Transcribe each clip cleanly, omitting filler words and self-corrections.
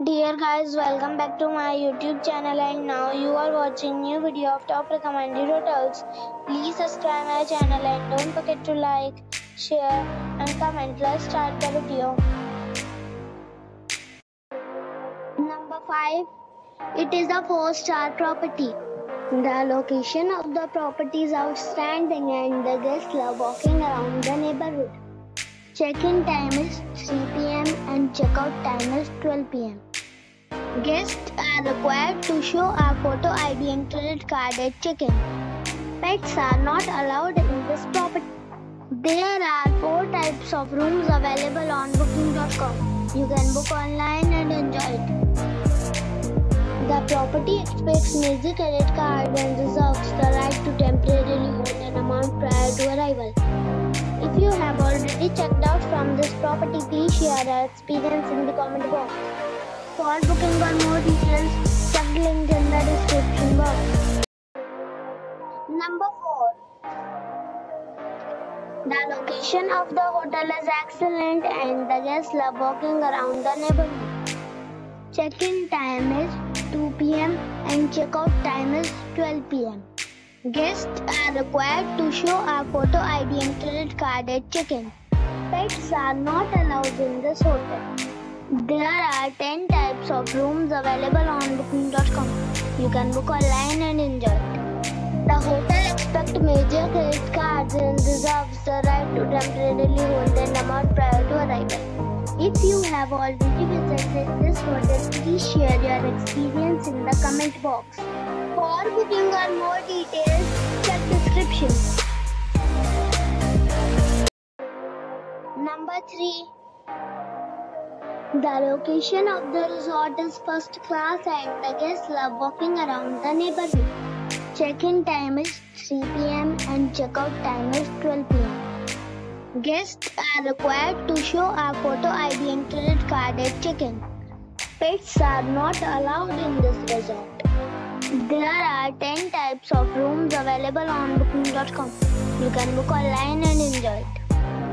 Dear guys, welcome back to my YouTube channel and now you are watching new video of top recommended hotels. Please subscribe my channel and don't forget to like, share and comment. Let's start the video. Number 5. It is a 4-star property. The location of the property is outstanding and the guests love walking around the neighborhood. Check-in time is 3 p.m. and check-out time is 12 p.m. Guests are required to show a photo ID and credit card at check-in. Pets are not allowed in this property. There are 4 types of rooms available on booking.com. You can book online and enjoy it. The property expects major credit card and reserves the right to temporarily hold an amount prior to arrival. If you have already checked out from this property, please share your experience in the comment box. For booking or more details, check the link in the description box. Number 4. The location of the hotel is excellent and the guests love walking around the neighborhood. Check-in time is 2 p.m. and check-out time is 12 p.m. Guests are required to show a photo ID and credit card at check-in. Pets are not allowed in this hotel. There are 10 types of rooms available on booking.com. You can book online and enjoy it. The hotel expects major credit cards and reserves the right to temporarily hold an amount prior to arrival. If you have already visited this hotel, please share your experience in the comment box. For booking or more details, check description. Number 3. The location of the resort is first class and the guests love walking around the neighborhood. Check-in time is 3 p.m. and check-out time is 12 p.m. Guests are required to show a photo ID and credit card at check-in. Pets are not allowed in this resort. There are 10 types of rooms available on booking.com. You can book online and enjoy it.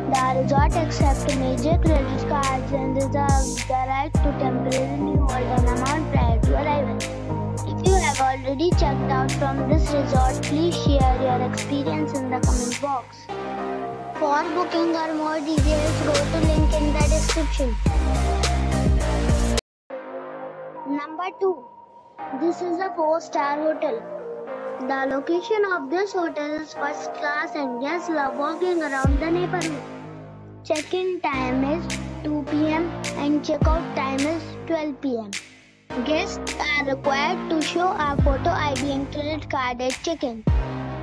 The resort accepts major credit cards and reserves the right to temporarily hold an amount prior to arrival. If you have already checked out from this resort, please share your experience in the comment box. For booking or more details, go to link in the description. Number 2. This is a 4-star hotel. The location of this hotel is first class and guests love walking around the neighborhood. Check-in time is 2 p.m. and check-out time is 12 p.m. Guests are required to show a photo ID and credit card at check-in.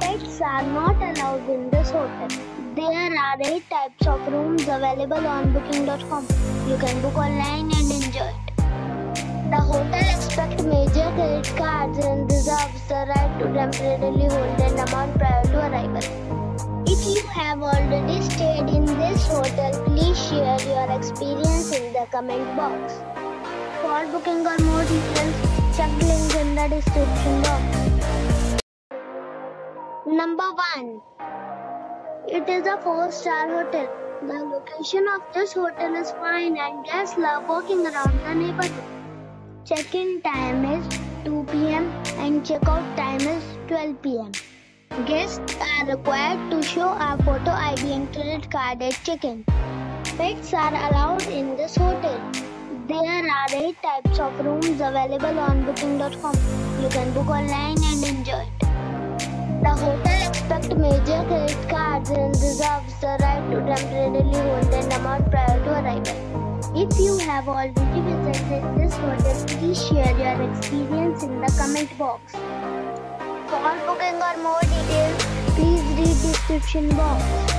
Pets are not allowed in this hotel. There are 8 types of rooms available on booking.com. You can book online and enjoy it. The hotel expects major credit cards and reserves the right to temporarily hold an amount prior to arrival. If you have already stayed in this hotel, please share your experience in the comment box. For booking or more details, check the link in the description box. Number 1. It is a 4-star hotel. The location of this hotel is fine and guests love walking around the neighborhood. Check-in time is 2 p.m. and check-out time is 12 p.m. Guests are required to show a photo ID and credit card at check-in. Pets are allowed in this hotel. There are 8 types of rooms available on booking.com. You can book online and enjoy it. The hotel expects major credit cards and reserves the right to temporarily hold an amount prior to arrival. If you have already visited this hotel, please share your experience in the comment box. For booking or more details, please read description box.